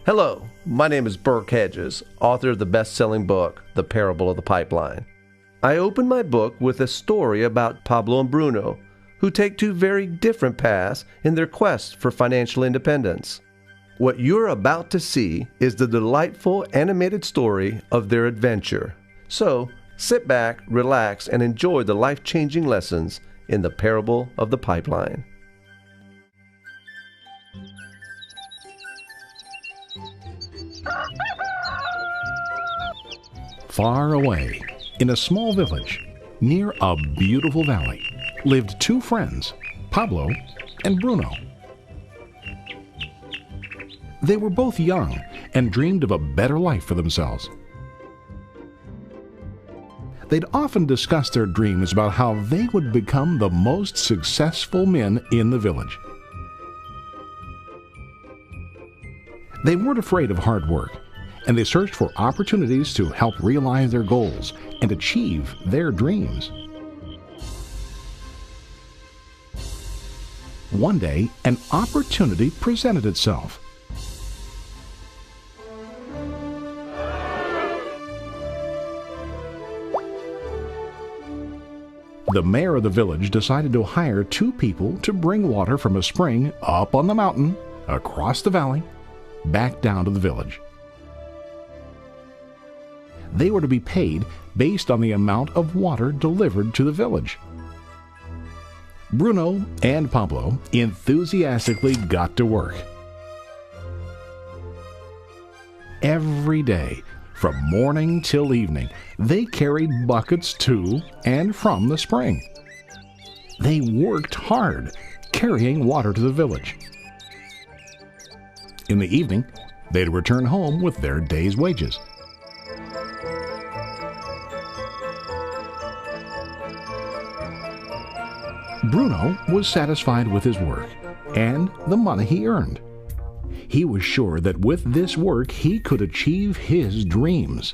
Hello, my name is Burke Hedges, author of the best-selling book, The Parable of the Pipeline. I open my book with a story about Pablo and Bruno, who take two very different paths in their quest for financial independence. What you're about to see is the delightful animated story of their adventure. So, sit back, relax, and enjoy the life-changing lessons in The Parable of the Pipeline. Far away, in a small village, near a beautiful valley, lived two friends, Pablo and Bruno. They were both young and dreamed of a better life for themselves. They'd often discussed their dreams about how they would become the most successful men in the village. They weren't afraid of hard work, and they searched for opportunities to help realize their goals and achieve their dreams. One day, an opportunity presented itself. The mayor of the village decided to hire two people to bring water from a spring up on the mountain, across the valley, back down to the village. They were to be paid based on the amount of water delivered to the village. Bruno and Pablo enthusiastically got to work. Every day, from morning till evening, they carried buckets to and from the spring. They worked hard, carrying water to the village. In the evening, they'd return home with their day's wages. Bruno was satisfied with his work and the money he earned. He was sure that with this work he could achieve his dreams.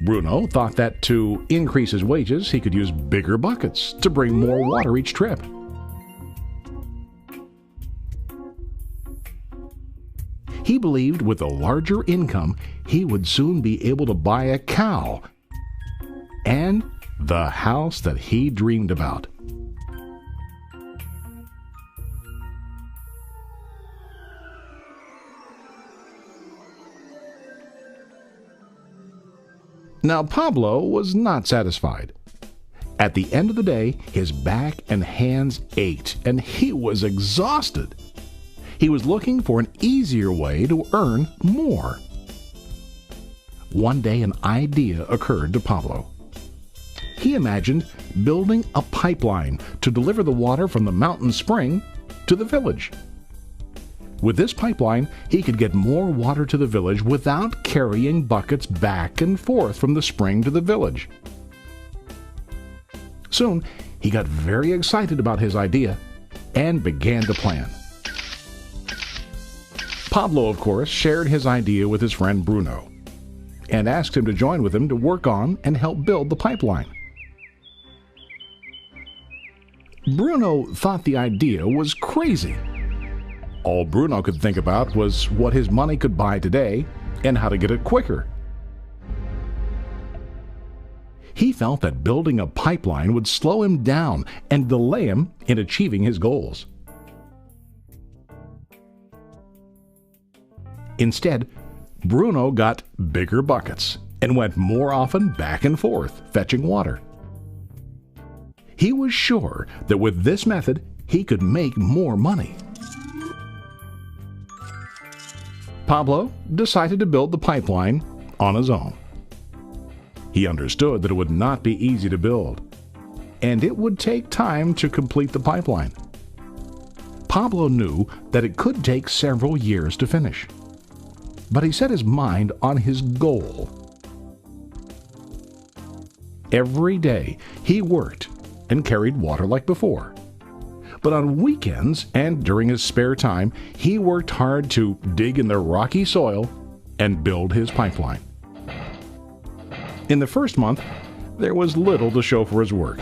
Bruno thought that to increase his wages he could use bigger buckets to bring more water each trip. He believed with a larger income he would soon be able to buy a cow and the house that he dreamed about. Now Pablo was not satisfied. At the end of the day, his back and hands ached, and he was exhausted. He was looking for an easier way to earn more. One day an idea occurred to Pablo. He imagined building a pipeline to deliver the water from the mountain spring to the village. With this pipeline, he could get more water to the village without carrying buckets back and forth from the spring to the village. Soon, he got very excited about his idea and began to plan. Pablo, of course, shared his idea with his friend Bruno and asked him to join with him to work on and help build the pipeline. Bruno thought the idea was crazy. All Bruno could think about was what his money could buy today and how to get it quicker. He felt that building a pipeline would slow him down and delay him in achieving his goals. Instead, Bruno got bigger buckets and went more often back and forth, fetching water. He was sure that with this method, he could make more money. Pablo decided to build the pipeline on his own. He understood that it would not be easy to build, and it would take time to complete the pipeline. Pablo knew that it could take several years to finish, but he set his mind on his goal. Every day he worked and carried water like before. But on weekends and during his spare time, he worked hard to dig in the rocky soil and build his pipeline. In the first month, there was little to show for his work.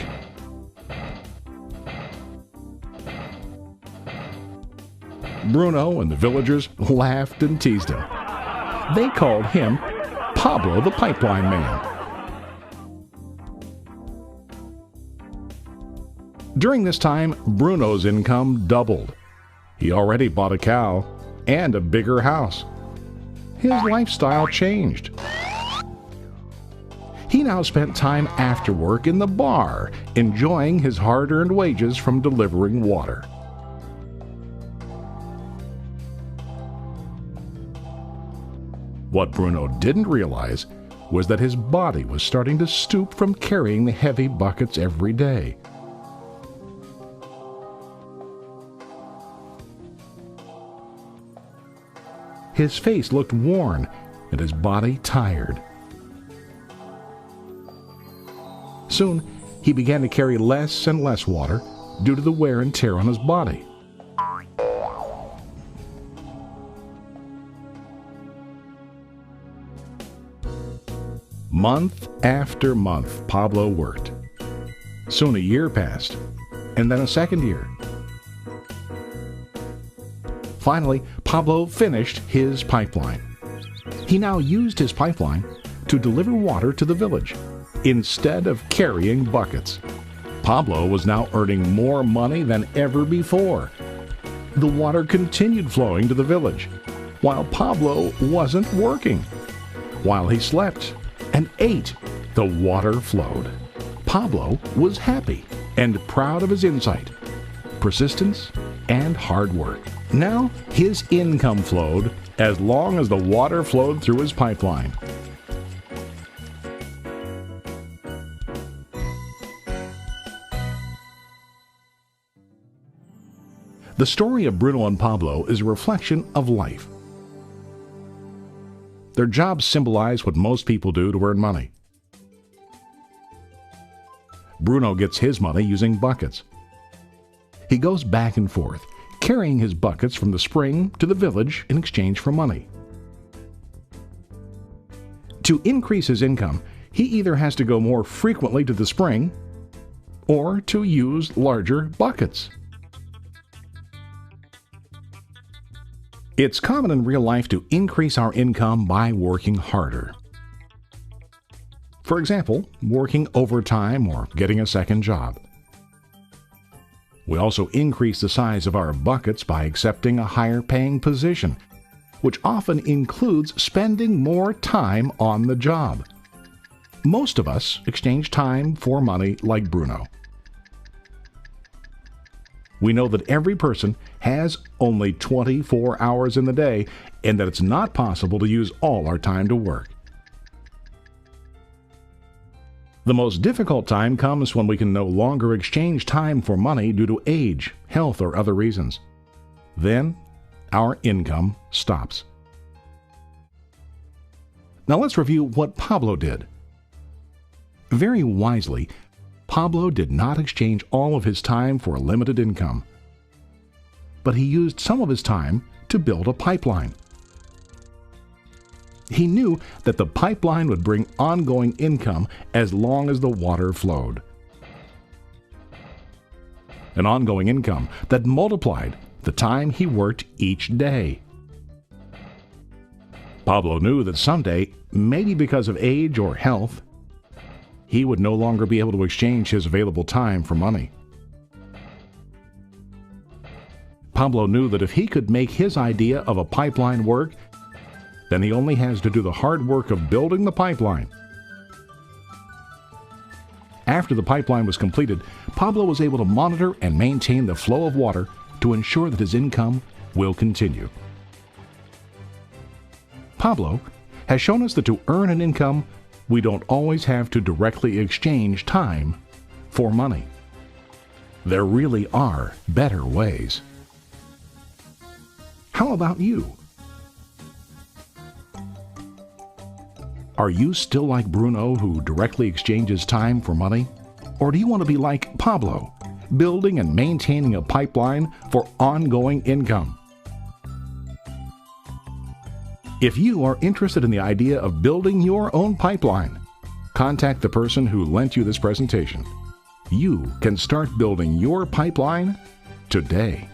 Bruno and the villagers laughed and teased him. They called him Pablo the Pipeline Man. During this time, Bruno's income doubled. He already bought a cow and a bigger house. His lifestyle changed. He now spent time after work in the bar, enjoying his hard-earned wages from delivering water. What Bruno didn't realize was that his body was starting to stoop from carrying the heavy buckets every day. His face looked worn and his body tired. Soon, he began to carry less and less water due to the wear and tear on his body. Month after month, Pablo worked. Soon a year passed, and then a second year. Finally, Pablo finished his pipeline. He now used his pipeline to deliver water to the village instead of carrying buckets. Pablo was now earning more money than ever before. The water continued flowing to the village, while Pablo wasn't working. While he slept and ate, the water flowed. Pablo was happy and proud of his insight, persistence, and hard work. Now his income flowed as long as the water flowed through his pipeline. The story of Bruno and Pablo is a reflection of life. Their jobs symbolize what most people do to earn money. Bruno gets his money using buckets. He goes back and forth, carrying his buckets from the spring to the village in exchange for money. To increase his income, he either has to go more frequently to the spring or to use larger buckets. It's common in real life to increase our income by working harder. For example, working overtime or getting a second job. We also increase the size of our buckets by accepting a higher paying position, which often includes spending more time on the job. Most of us exchange time for money like Bruno. We know that every person has only 24 hours in the day and that it's not possible to use all our time to work. The most difficult time comes when we can no longer exchange time for money due to age, health, or other reasons. Then, our income stops. Now let's review what Pablo did. Very wisely, Pablo did not exchange all of his time for a limited income, but he used some of his time to build a pipeline. He knew that the pipeline would bring ongoing income as long as the water flowed. An ongoing income that multiplied the time he worked each day. Pablo knew that someday, maybe because of age or health, he would no longer be able to exchange his available time for money. Pablo knew that if he could make his idea of a pipeline work, then he only has to do the hard work of building the pipeline. After the pipeline was completed, Pablo was able to monitor and maintain the flow of water to ensure that his income will continue. Pablo has shown us that to earn an income, we don't always have to directly exchange time for money. There really are better ways. How about you? Are you still like Bruno, who directly exchanges time for money? Or do you want to be like Pablo, building and maintaining a pipeline for ongoing income? If you are interested in the idea of building your own pipeline, contact the person who lent you this presentation. You can start building your pipeline today.